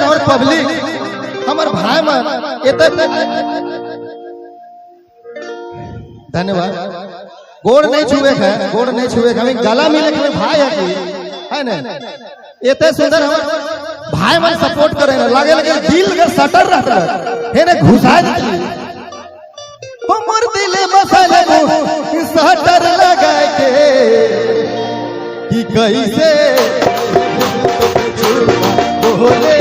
और पब्लिक हमार भाई मन धन्यवाद। गोड़ नहीं छुए है, गोड़ नहीं छुए हमें गला मिले के भाई है ना। इतने सुंदर हमार भाई मन सपोर्ट करे ना, लगे लगे दिल के सटर रहता है ना, घुसा दी हमर दिले बसल सटर लगा के कि कैसे बोले